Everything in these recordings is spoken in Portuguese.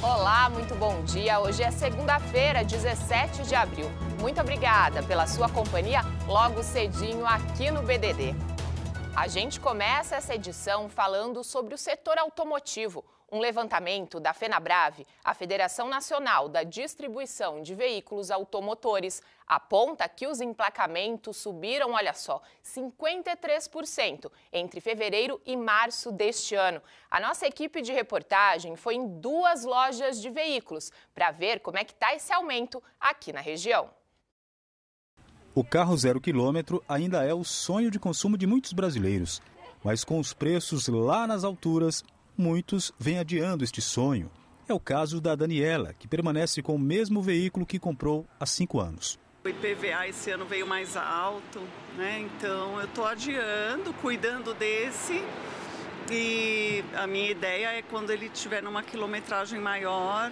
Olá, muito bom dia. Hoje é segunda-feira, 17 de abril. Muito obrigada pela sua companhia logo cedinho aqui no BDD. A gente começa essa edição falando sobre o setor automotivo. Um levantamento da FenaBrave, a Federação Nacional da Distribuição de Veículos Automotores, aponta que os emplacamentos subiram, olha só, 53% entre fevereiro e março deste ano. A nossa equipe de reportagem foi em 2 lojas de veículos para ver como é que está esse aumento aqui na região. O carro 0 quilômetro ainda é o sonho de consumo de muitos brasileiros, mas com os preços lá nas alturas, muitos vêm adiando este sonho. É o caso da Daniela, que permanece com o mesmo veículo que comprou há 5 anos. O IPVA esse ano veio mais alto, né? Então eu estou adiando, cuidando desse. E a minha ideia é quando ele tiver numa quilometragem maior,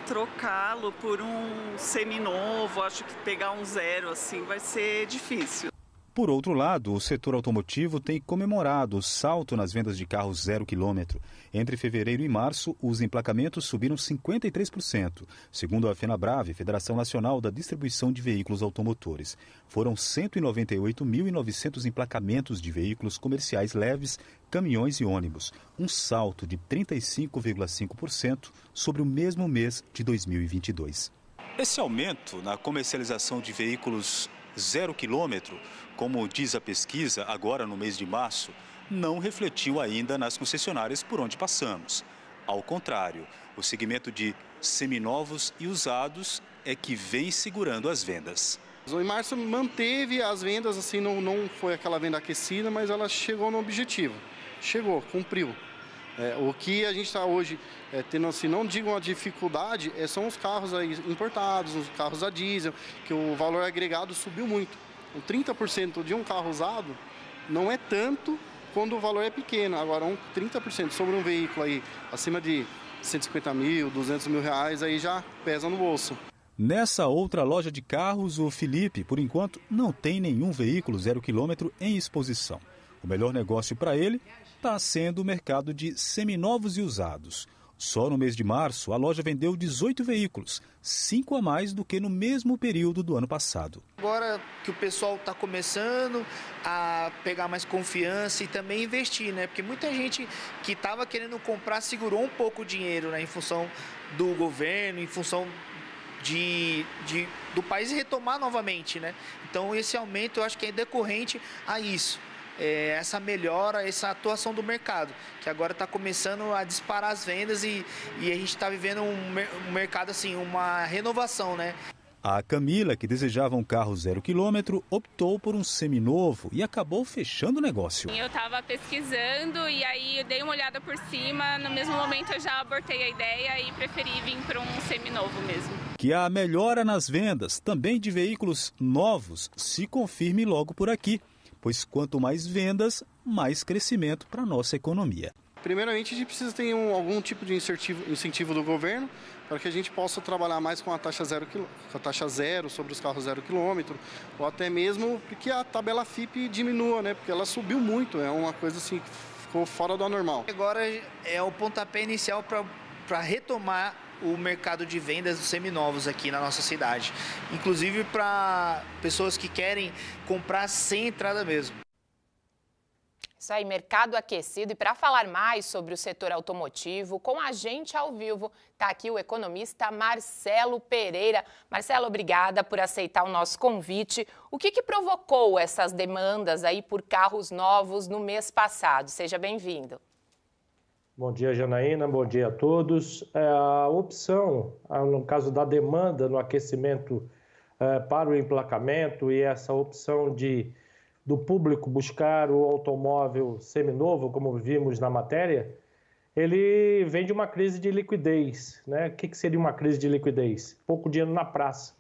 trocá-lo por um seminovo. Acho que pegar um 0 assim vai ser difícil. Por outro lado, o setor automotivo tem comemorado o salto nas vendas de carros 0 quilômetro. Entre fevereiro e março, os emplacamentos subiram 53%, segundo a FenaBrave, Federação Nacional da Distribuição de Veículos Automotores. Foram 198.900 emplacamentos de veículos comerciais leves, caminhões e ônibus, um salto de 35,5% sobre o mesmo mês de 2022. Esse aumento na comercialização de veículos 0 quilômetro, como diz a pesquisa, agora no mês de março, não refletiu ainda nas concessionárias por onde passamos. Ao contrário, o segmento de seminovos e usados é que vem segurando as vendas. Em março manteve as vendas, assim, não foi aquela venda aquecida, mas ela chegou no objetivo. Chegou, cumpriu. O que a gente está hoje tendo, assim, não digo uma dificuldade, são os carros aí importados, os carros a diesel, que o valor agregado subiu muito. O 30% de um carro usado não é tanto quando o valor é pequeno. Agora, 30% sobre um veículo aí acima de 150 mil, 200 mil reais, aí já pesa no bolso. Nessa outra loja de carros, o Felipe, por enquanto, não tem nenhum veículo 0 quilômetro em exposição. O melhor negócio para ele está sendo o mercado de seminovos e usados. Só no mês de março, a loja vendeu 18 veículos, 5 a mais do que no mesmo período do ano passado. Agora que o pessoal está começando a pegar mais confiança e também investir, né? Porque muita gente que estava querendo comprar segurou um pouco o dinheiro, né? Em função do governo, em função do país retomar novamente, né? Então esse aumento eu acho que é decorrente a isso. Essa melhora, essa atuação do mercado, que agora está começando a disparar as vendas e a gente está vivendo um mercado, assim, uma renovação, né? A Camila, que desejava um carro 0 quilômetro, optou por um seminovo e acabou fechando o negócio. Eu estava pesquisando e aí eu dei uma olhada por cima, no mesmo momento eu já abortei a ideia e preferi vir para um seminovo mesmo. Que a melhora nas vendas, também de veículos novos, se confirme logo por aqui. Pois quanto mais vendas, mais crescimento para a nossa economia. Primeiramente, a gente precisa ter algum tipo de incentivo do governo para que a gente possa trabalhar mais com a taxa zero sobre os carros 0 quilômetro, ou até mesmo que a tabela FIPE diminua, né? Porque ela subiu muito, é uma coisa assim que ficou fora do normal. Agora é o pontapé inicial para retomar o mercado de vendas dos seminovos aqui na nossa cidade, inclusive para pessoas que querem comprar sem entrada mesmo. Isso aí, mercado aquecido. E para falar mais sobre o setor automotivo, com a gente ao vivo, está aqui o economista Marcelo Pereira. Marcelo, obrigada por aceitar o nosso convite. O que provocou essas demandas aí por carros novos no mês passado? Seja bem-vindo. Bom dia, Janaína. Bom dia a todos. A opção, no caso da demanda no aquecimento para o emplacamento e essa opção do público buscar o automóvel seminovo, como vimos na matéria, ele vem de uma crise de liquidez, né? O que seria uma crise de liquidez? Pouco dinheiro na praça.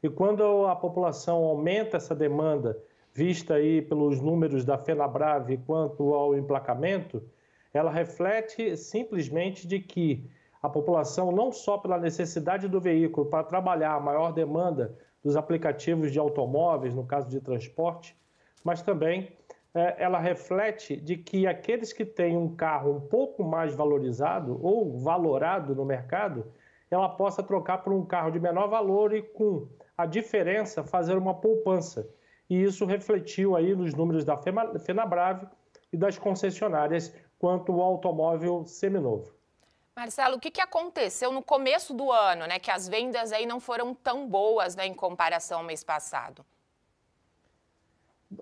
E quando a população aumenta essa demanda, vista aí pelos números da FenaBrave quanto ao emplacamento, ela reflete simplesmente de que a população, não só pela necessidade do veículo para trabalhar a maior demanda dos aplicativos de automóveis, no caso de transporte, mas também ela reflete de que aqueles que têm um carro um pouco mais valorizado ou valorado no mercado, ela possa trocar por um carro de menor valor e, com a diferença, fazer uma poupança. E isso refletiu aí nos números da FenaBrave e das concessionárias quanto ao automóvel seminovo. Marcelo, o que aconteceu no começo do ano, né, que as vendas aí não foram tão boas, né, em comparação ao mês passado?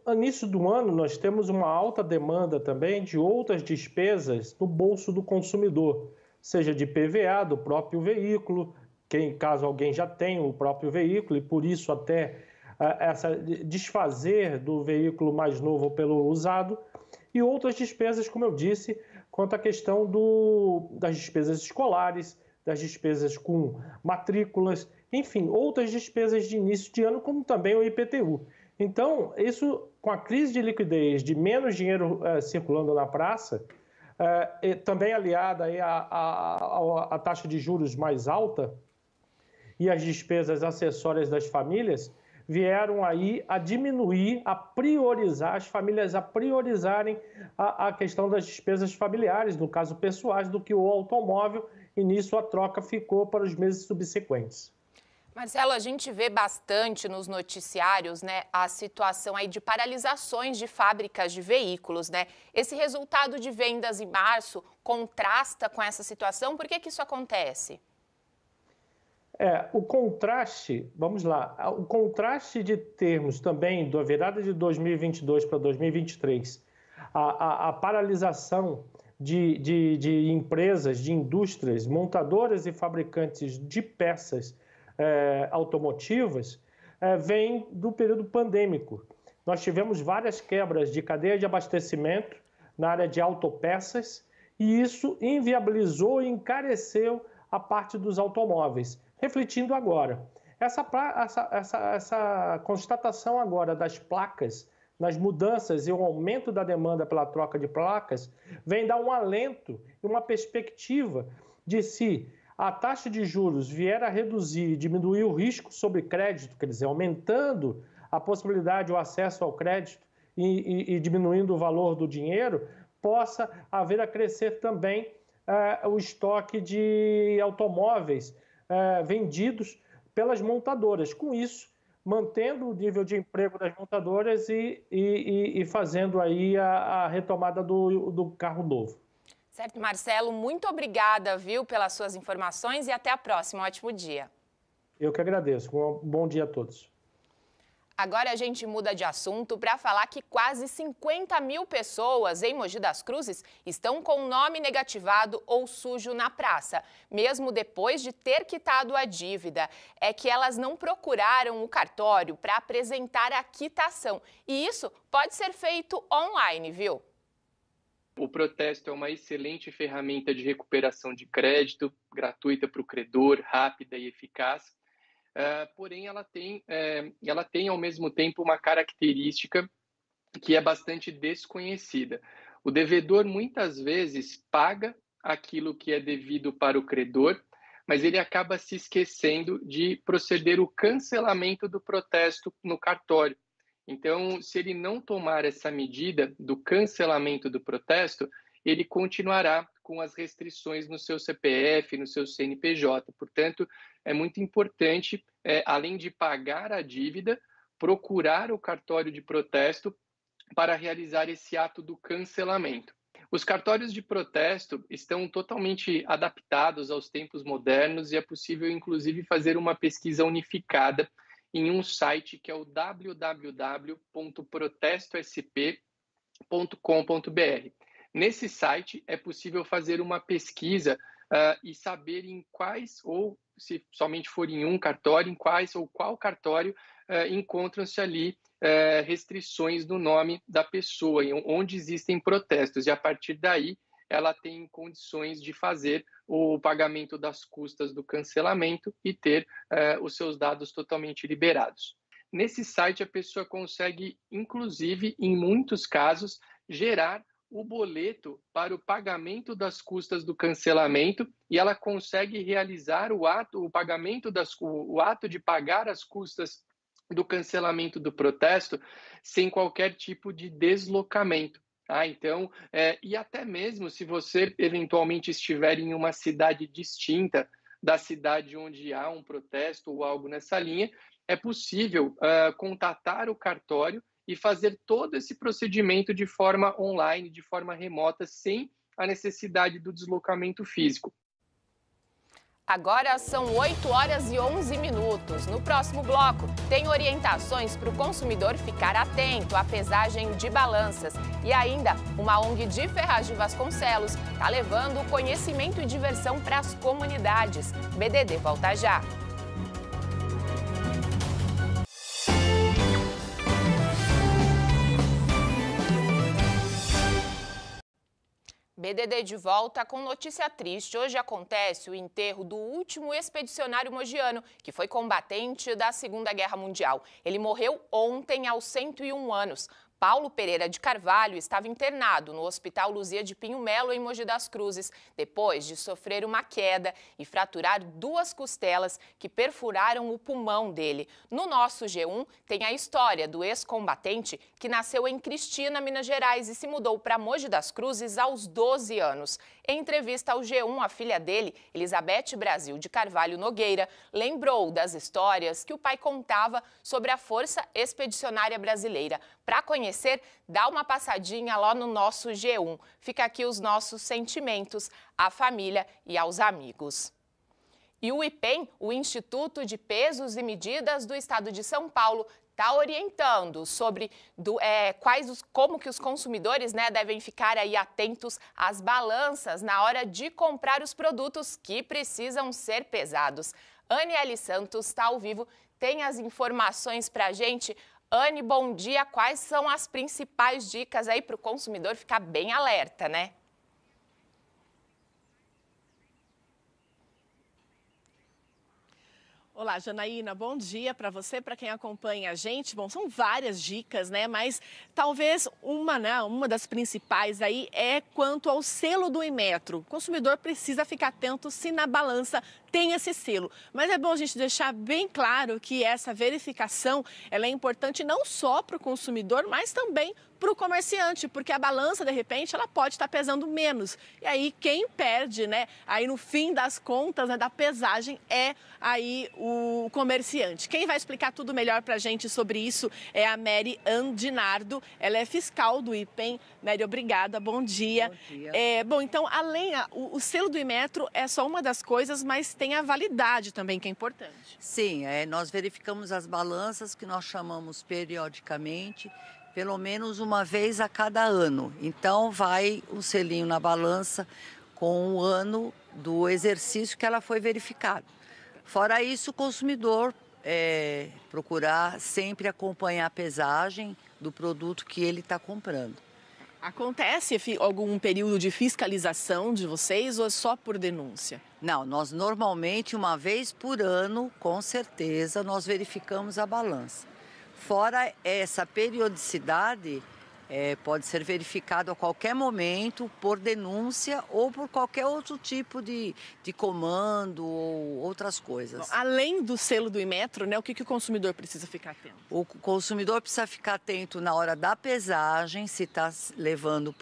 No início do ano, nós temos uma alta demanda também de outras despesas no bolso do consumidor, seja de PVA do próprio veículo, caso alguém já tenha o próprio veículo, e por isso até essa desfazer do veículo mais novo pelo usado, e outras despesas, como eu disse, quanto à questão das despesas escolares, das despesas com matrículas, enfim, outras despesas de início de ano, como também o IPTU. Então, isso, com a crise de liquidez, de menos dinheiro circulando na praça, também aliada aí à taxa de juros mais alta e as despesas acessórias das famílias, vieram aí a diminuir, a priorizar, as famílias a priorizarem a questão das despesas familiares, no caso pessoais, do que o automóvel, e nisso a troca ficou para os meses subsequentes. Marcelo, a gente vê bastante nos noticiários, né, a situação aí de paralisações de fábricas de veículos, né? Esse resultado de vendas em março contrasta com essa situação. Por que isso acontece? O contraste, vamos lá, o contraste de termos também da virada de 2022 para 2023, a paralisação de empresas, de indústrias, montadoras e fabricantes de peças automotivas, vem do período pandêmico. Nós tivemos várias quebras de cadeia de abastecimento na área de autopeças e isso inviabilizou e encareceu a parte dos automóveis. Refletindo agora, essa constatação agora das placas, nas mudanças e o aumento da demanda pela troca de placas, vem dar um alento e uma perspectiva de se a taxa de juros vier a reduzir e diminuir o risco sobre crédito, quer dizer, aumentando a possibilidade, o acesso ao crédito e diminuindo o valor do dinheiro, possa haver a crescer também o estoque de automóveis vendidos pelas montadoras. Com isso, mantendo o nível de emprego das montadoras e fazendo aí a retomada do carro novo. Certo, Marcelo, muito obrigada, viu, pelas suas informações e até a próxima. Um ótimo dia. Eu que agradeço. Um bom dia a todos. Agora a gente muda de assunto para falar que quase 50 mil pessoas em Mogi das Cruzes estão com o nome negativado ou sujo na praça, mesmo depois de ter quitado a dívida. É que elas não procuraram o cartório para apresentar a quitação. E isso pode ser feito online, viu? O protesto é uma excelente ferramenta de recuperação de crédito, gratuita para o credor, rápida e eficaz. Porém, ela tem, ao mesmo tempo, uma característica que é bastante desconhecida. O devedor, muitas vezes, paga aquilo que é devido para o credor, mas ele acaba se esquecendo de proceder o cancelamento do protesto no cartório. Então, se ele não tomar essa medida do cancelamento do protesto, ele continuará com as restrições no seu CPF, no seu CNPJ. Portanto, é muito importante, além de pagar a dívida, procurar o cartório de protesto para realizar esse ato do cancelamento. Os cartórios de protesto estão totalmente adaptados aos tempos modernos e é possível, inclusive, fazer uma pesquisa unificada em um site que é o www.protestosp.com.br. Nesse site é possível fazer uma pesquisa e saber em quais, ou se somente for em um cartório, em quais ou qual cartório encontram-se ali restrições no nome da pessoa, onde existem protestos. E a partir daí ela tem condições de fazer o pagamento das custas do cancelamento e ter os seus dados totalmente liberados. Nesse site, a pessoa consegue, inclusive, em muitos casos, gerar o boleto para o pagamento das custas do cancelamento e ela consegue realizar o ato de pagar as custas do cancelamento do protesto sem qualquer tipo de deslocamento. Então, e até mesmo se você eventualmente estiver em uma cidade distinta da cidade onde há um protesto ou algo nessa linha, é possível contatar o cartório e fazer todo esse procedimento de forma online, de forma remota, sem a necessidade do deslocamento físico. Agora são 8 horas e 11 minutos. No próximo bloco, tem orientações para o consumidor ficar atento à pesagem de balanças. E ainda, uma ONG de Ferraz de Vasconcelos está levando conhecimento e diversão para as comunidades. BDD volta já. BDD de volta com notícia triste. Hoje acontece o enterro do último expedicionário mogiano, que foi combatente da Segunda Guerra Mundial. Ele morreu ontem aos 101 anos. Paulo Pereira de Carvalho estava internado no Hospital Luzia de Pinho Melo, em Mogi das Cruzes, depois de sofrer uma queda e fraturar 2 costelas que perfuraram o pulmão dele. No nosso G1 tem a história do ex-combatente que nasceu em Cristina, Minas Gerais e se mudou para Mogi das Cruzes aos 12 anos. Em entrevista ao G1, a filha dele, Elizabeth Brasil de Carvalho Nogueira, lembrou das histórias que o pai contava sobre a Força Expedicionária Brasileira. Para conhecer, dá uma passadinha lá no nosso G1. Fica aqui os nossos sentimentos à família e aos amigos. E o IPEM, o Instituto de Pesos e Medidas do Estado de São Paulo, está orientando sobre como que os consumidores devem ficar aí atentos às balanças na hora de comprar os produtos que precisam ser pesados. Anne L. Santos está ao vivo, tem as informações para a gente. Anne, bom dia. Quais são as principais dicas aí para o consumidor ficar bem alerta, né? Olá, Janaína, bom dia para você, para quem acompanha a gente. Bom, são várias dicas, né? Mas talvez uma das principais aí é quanto ao selo do Inmetro. O consumidor precisa ficar atento se na balança tem esse selo. Mas é bom a gente deixar bem claro que essa verificação ela é importante não só para o consumidor, mas também para o comerciante, porque a balança, de repente, ela pode estar pesando menos. E aí, quem perde, aí no fim das contas, da pesagem, é aí o comerciante. Quem vai explicar tudo melhor para a gente sobre isso é a Mary Andinardo. Ela é fiscal do IPEM. Mary, obrigada, bom dia. Bom dia. Então, o selo do Inmetro é só uma das coisas, mas tem a validade também, que é importante. Sim, nós verificamos as balanças que nós chamamos periodicamente, pelo menos uma vez a cada ano. Então, vai um selinho na balança com o ano do exercício que ela foi verificada. Fora isso, o consumidor procurar sempre acompanhar a pesagem do produto que ele está comprando. Acontece algum período de fiscalização de vocês ou é só por denúncia? Não, nós normalmente, uma vez por ano, com certeza, nós verificamos a balança. Fora essa periodicidade, pode ser verificado a qualquer momento por denúncia ou por qualquer outro tipo de comando ou outras coisas. Bom, além do selo do Inmetro, o que o consumidor precisa ficar atento? O consumidor precisa ficar atento na hora da pesagem, se está levando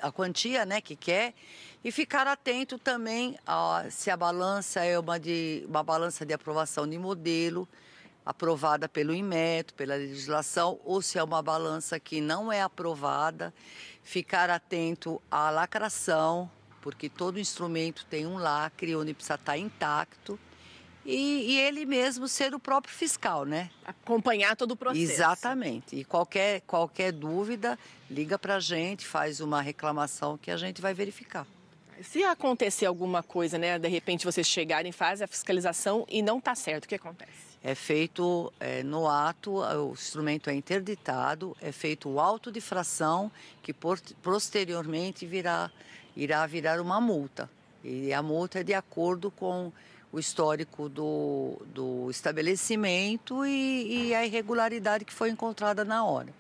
a quantia que quer, e ficar atento também se a balança é uma balança de aprovação de modelo, aprovada pelo Inmetro, pela legislação, ou se é uma balança que não é aprovada, ficar atento à lacração, porque todo instrumento tem um lacre, onde precisa estar intacto, e ele mesmo ser o próprio fiscal, Acompanhar todo o processo. Exatamente. E qualquer dúvida, liga para a gente, faz uma reclamação que a gente vai verificar. Se acontecer alguma coisa, de repente vocês chegarem, fazem a fiscalização e não está certo, o que acontece? É feito no ato, o instrumento é interditado, é feito o auto de fração, que posteriormente irá virar uma multa. E a multa é de acordo com o histórico do estabelecimento e a irregularidade que foi encontrada na hora.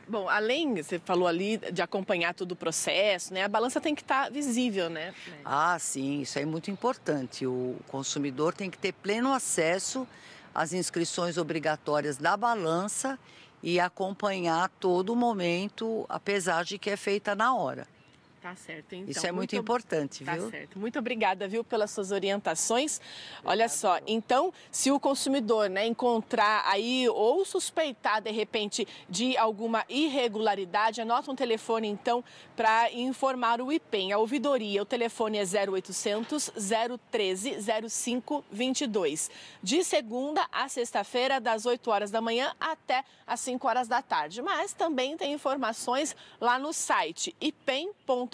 Bom, além, você falou ali, de acompanhar todo o processo, a balança tem que estar visível, Ah, sim, isso é muito importante. O consumidor tem que ter pleno acesso as inscrições obrigatórias da balança e acompanhar todo momento a pesagem que é feita na hora. Tá certo, então. Isso é muito importante, viu? Tá certo. Muito obrigada, viu, pelas suas orientações. Olha só, então, se o consumidor, né, encontrar aí ou suspeitar, de repente, de alguma irregularidade, anota um telefone, então, para informar o IPEM. A ouvidoria, o telefone é 0800 013 0522. De segunda a sexta-feira, das 8 horas da manhã até às 5 horas da tarde. Mas também tem informações lá no site ipem.sp.gov.br.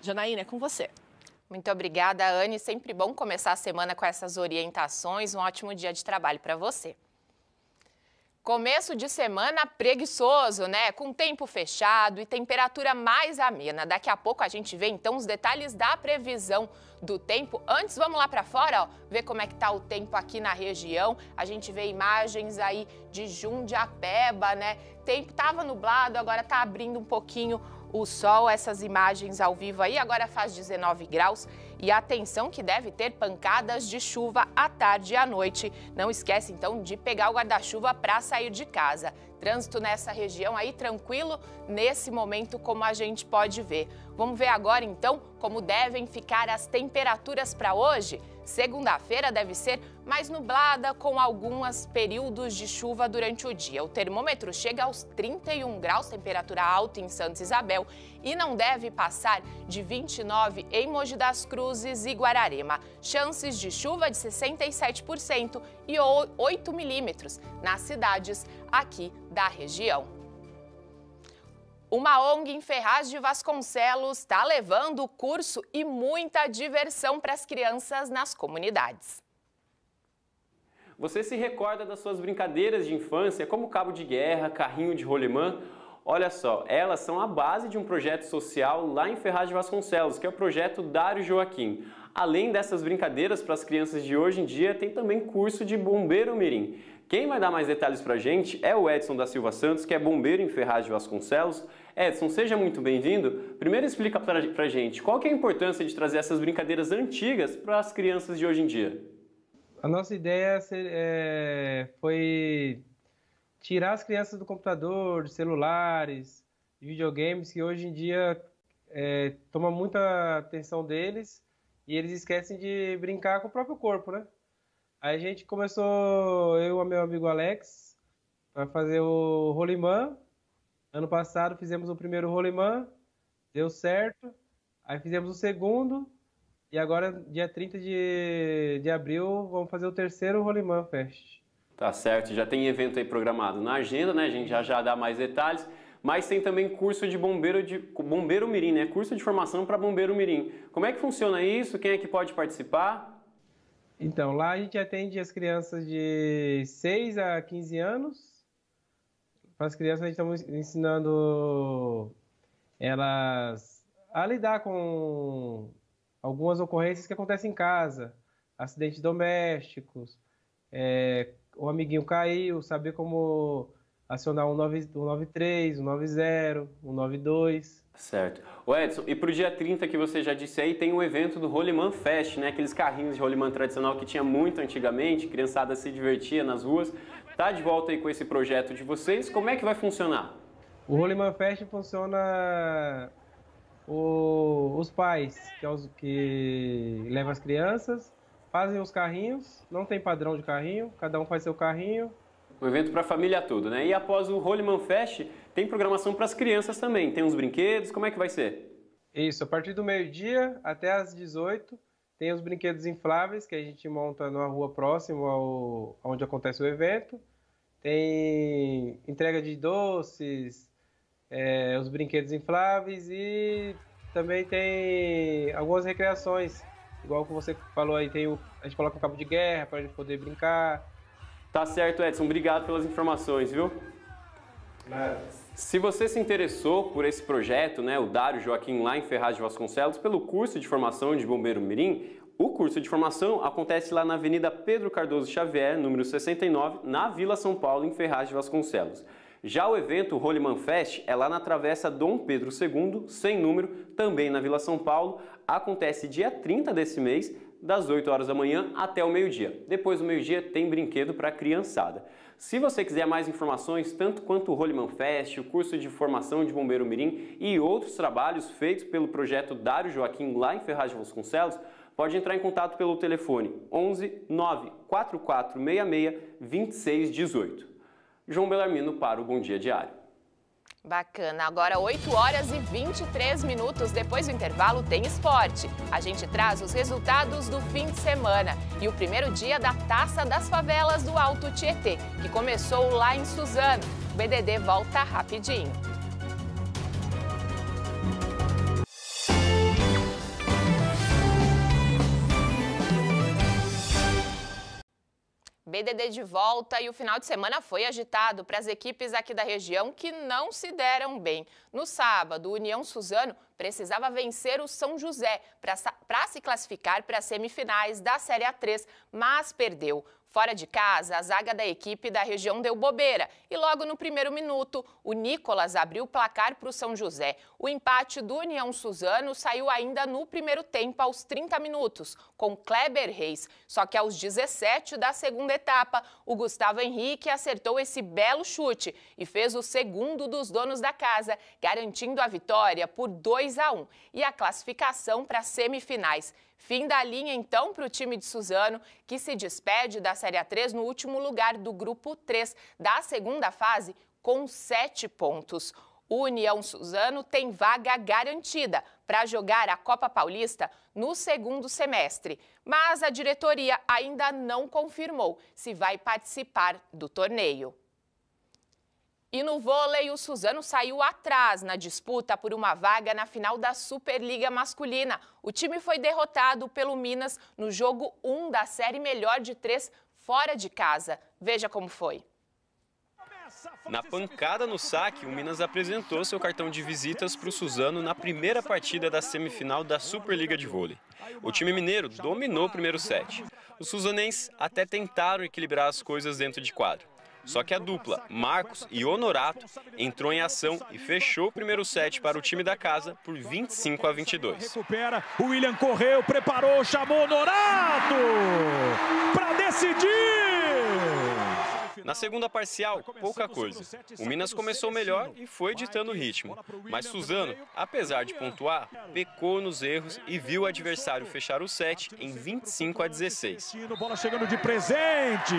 Janaína, é com você. Muito obrigada, Anne. Sempre bom começar a semana com essas orientações. Um ótimo dia de trabalho para você. Começo de semana preguiçoso, né? Com tempo fechado e temperatura mais amena. Daqui a pouco a gente vê então os detalhes da previsão do tempo. Antes, vamos lá para fora, ó, ver como é que tá o tempo aqui na região. A gente vê imagens aí de Jundiapeba, né? Tempo tava nublado, agora tá abrindo um pouquinho o sol. Essas imagens ao vivo aí, agora faz 19 graus. E atenção que deve ter pancadas de chuva à tarde e à noite. Não esquece, então, de pegar o guarda-chuva para sair de casa. Trânsito nessa região aí tranquilo nesse momento, como a gente pode ver. Vamos ver agora, então, como devem ficar as temperaturas para hoje. Segunda-feira deve ser mais nublada, com alguns períodos de chuva durante o dia. O termômetro chega aos 31 graus, temperatura alta em Santa Isabel, e não deve passar de 29 em Mogi das Cruzes e Guararema. Chances de chuva de 67% e 8 milímetros nas cidades aqui da região. Uma ONG em Ferraz de Vasconcelos está levando curso e muita diversão para as crianças nas comunidades. Você se recorda das suas brincadeiras de infância, como cabo de guerra, carrinho de rolemã? Olha só, elas são a base de um projeto social lá em Ferraz de Vasconcelos, que é o projeto Dário Joaquim. Além dessas brincadeiras para as crianças de hoje em dia, tem também curso de bombeiro mirim. Quem vai dar mais detalhes para a gente é o Edson da Silva Santos, que é bombeiro em Ferraz de Vasconcelos. Edson, seja muito bem-vindo. Primeiro explica para a gente qual que é a importância de trazer essas brincadeiras antigas para as crianças de hoje em dia. A nossa ideia foi tirar as crianças do computador, de celulares, de videogames, que hoje em dia toma muita atenção deles e eles esquecem de brincar com o próprio corpo, né? Aí a gente começou, eu e meu amigo Alex, a fazer o rolimã. Ano passado fizemos o primeiro rolimã, deu certo. Aí fizemos o segundo e agora, dia 30 de abril, vamos fazer o terceiro Rolimã Fest. Tá certo, já tem evento aí programado na agenda, né? A gente já dá mais detalhes. Mas tem também curso de bombeiro mirim, né? Curso de formação para bombeiro mirim. Como é que funciona isso? Quem é que pode participar? Então, lá a gente atende as crianças de 6 a 15 anos. Para as crianças, a gente está ensinando elas a lidar com algumas ocorrências que acontecem em casa. Acidentes domésticos, o amiguinho caiu, saber como acionar o 193, o 190, o 192. Certo. O Edson, e para o dia 30 que você já disse aí, tem um evento do Rolimã Fest, né? Aqueles carrinhos de rolimã tradicional que tinha muito antigamente, criançada se divertia nas ruas. Tá de volta aí com esse projeto de vocês, como é que vai funcionar? O Rolimã Fest funciona os pais, que levam as crianças, fazem os carrinhos, não tem padrão de carrinho, cada um faz seu carrinho. Um evento para a família toda, né? E após o Rolimã Fest, tem programação para as crianças também. Tem uns brinquedos, como é que vai ser? Isso, a partir do meio-dia até às 18, tem os brinquedos infláveis que a gente monta numa rua próxima onde acontece o evento. Tem entrega de doces, os brinquedos infláveis e também tem algumas recreações. Igual que você falou aí, a gente coloca um cabo de guerra para a gente poder brincar. Tá certo, Edson. Obrigado pelas informações, viu? Se você se interessou por esse projeto, né, o Dário Joaquim lá em Ferraz de Vasconcelos, pelo curso de formação de bombeiro mirim, o curso de formação acontece lá na Avenida Pedro Cardoso Xavier, número 69, na Vila São Paulo, em Ferraz de Vasconcelos. Já o evento Rolimã Fest é lá na Travessa Dom Pedro II, sem número, também na Vila São Paulo. Acontece dia 30 desse mês, das 8 horas da manhã até o meio-dia. Depois do meio-dia tem brinquedo para a criançada. Se você quiser mais informações, tanto quanto o Rolimã Fest, o curso de formação de Bombeiro Mirim e outros trabalhos feitos pelo projeto Dário Joaquim lá em Ferraz de Vasconcelos, pode entrar em contato pelo telefone 11 94466 2618. João Belarmino para o Bom Dia Diário. Bacana. Agora 8 horas e 23 minutos. Depois do intervalo tem esporte. A gente traz os resultados do fim de semana e o primeiro dia da Taça das Favelas do Alto Tietê, que começou lá em Suzano. O BDD volta rapidinho. BDD de volta e o final de semana foi agitado para as equipes aqui da região que não se deram bem. No sábado, o União Suzano precisava vencer o São José para se classificar para as semifinais da Série A3, mas perdeu. Fora de casa, a zaga da equipe da região deu bobeira e logo no primeiro minuto, o Nicolas abriu o placar para o São José. O empate do União Suzano saiu ainda no primeiro tempo, aos 30 minutos, com Kleber Reis. Só que aos 17 da segunda etapa, o Gustavo Henrique acertou esse belo chute e fez o segundo dos donos da casa, garantindo a vitória por 2-1 e a classificação para as semifinais. Fim da linha, então, para o time de Suzano, que se despede da Série A3 no último lugar do Grupo 3 da segunda fase, com 7 pontos. O União Suzano tem vaga garantida para jogar a Copa Paulista no segundo semestre, mas a diretoria ainda não confirmou se vai participar do torneio. E no vôlei, o Suzano saiu atrás na disputa por uma vaga na final da Superliga Masculina. O time foi derrotado pelo Minas no jogo 1 da série melhor de 3 fora de casa. Veja como foi. Na pancada no saque, o Minas apresentou seu cartão de visitas para o Suzano na primeira partida da semifinal da Superliga de Vôlei. O time mineiro dominou o primeiro set. Os suzanenses até tentaram equilibrar as coisas dentro de quadro. Só que a dupla Marcos e Honorato entrou em ação e fechou o primeiro set para o time da casa por 25-22. Recupera, o William correu, preparou, chamou Honorato para decidir! Na segunda parcial, pouca coisa. O Minas começou melhor e foi ditando o ritmo. Mas Suzano, apesar de pontuar, pecou nos erros e viu o adversário fechar o set em 25-16. Bola chegando de presente.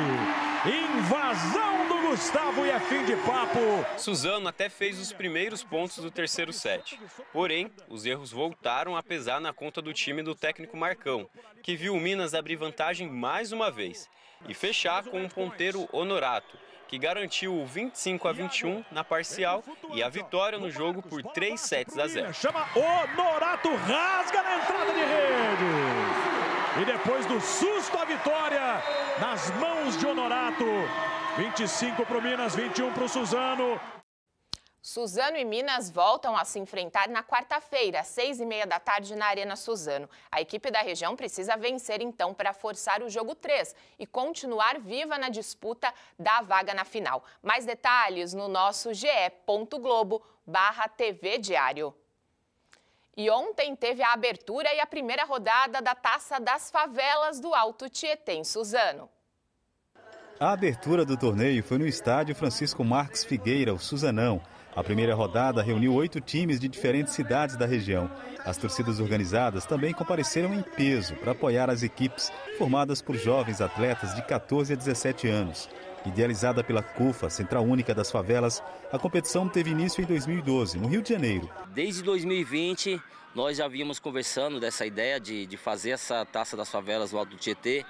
Invasão do Gustavo e é fim de papo. Suzano até fez os primeiros pontos do terceiro set. Porém, os erros voltaram a pesar na conta do time do técnico Marcão, que viu o Minas abrir vantagem mais uma vez e fechar com um ponteiro Honorato, que garantiu o 25-21 na parcial e a vitória no jogo por 3-0. Chama Honorato, rasga na entrada de rede. E depois do susto, a vitória nas mãos de Honorato. 25 para o Minas, 21 para o Suzano. Suzano e Minas voltam a se enfrentar na quarta-feira, às 6h30 da tarde, na Arena Suzano. A equipe da região precisa vencer, então, para forçar o jogo 3 e continuar viva na disputa da vaga na final. Mais detalhes no nosso ge.globo/TV Diário. E ontem teve a abertura e a primeira rodada da Taça das Favelas do Alto Tietê, em Suzano. A abertura do torneio foi no estádio Francisco Marques Figueira, o Suzanão. A primeira rodada reuniu 8 times de diferentes cidades da região. As torcidas organizadas também compareceram em peso para apoiar as equipes formadas por jovens atletas de 14 a 17 anos. Idealizada pela CUFA, Central Única das Favelas, a competição teve início em 2012, no Rio de Janeiro. Desde 2020, nós já vínhamos conversando dessa ideia de fazer essa Taça das Favelas do Alto Tietê,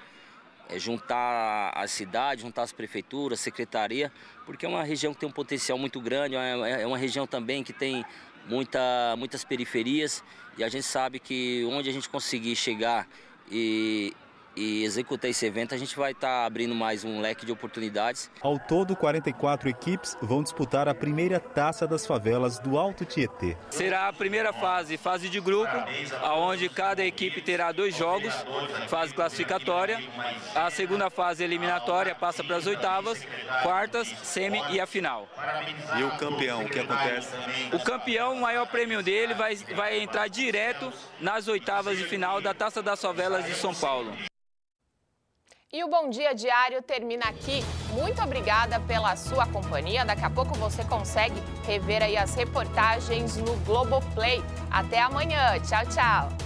juntar a cidade, juntar as prefeituras, secretaria, porque é uma região que tem um potencial muito grande, é uma região também que tem muitas periferias, e a gente sabe que onde a gente conseguir chegar e e executei esse evento, a gente vai estar abrindo mais um leque de oportunidades. Ao todo, 44 equipes vão disputar a primeira Taça das Favelas do Alto Tietê. Será a primeira fase de grupo, onde cada equipe terá 2 jogos, fase classificatória. A segunda fase eliminatória passa para as oitavas, quartas, semi e a final. E o campeão, o que acontece? O campeão, o maior prêmio dele vai entrar direto nas oitavas de final da Taça das Favelas de São Paulo. E o Bom Dia Diário termina aqui. Muito obrigada pela sua companhia. Daqui a pouco você consegue rever aí as reportagens no Globoplay. Até amanhã. Tchau, tchau.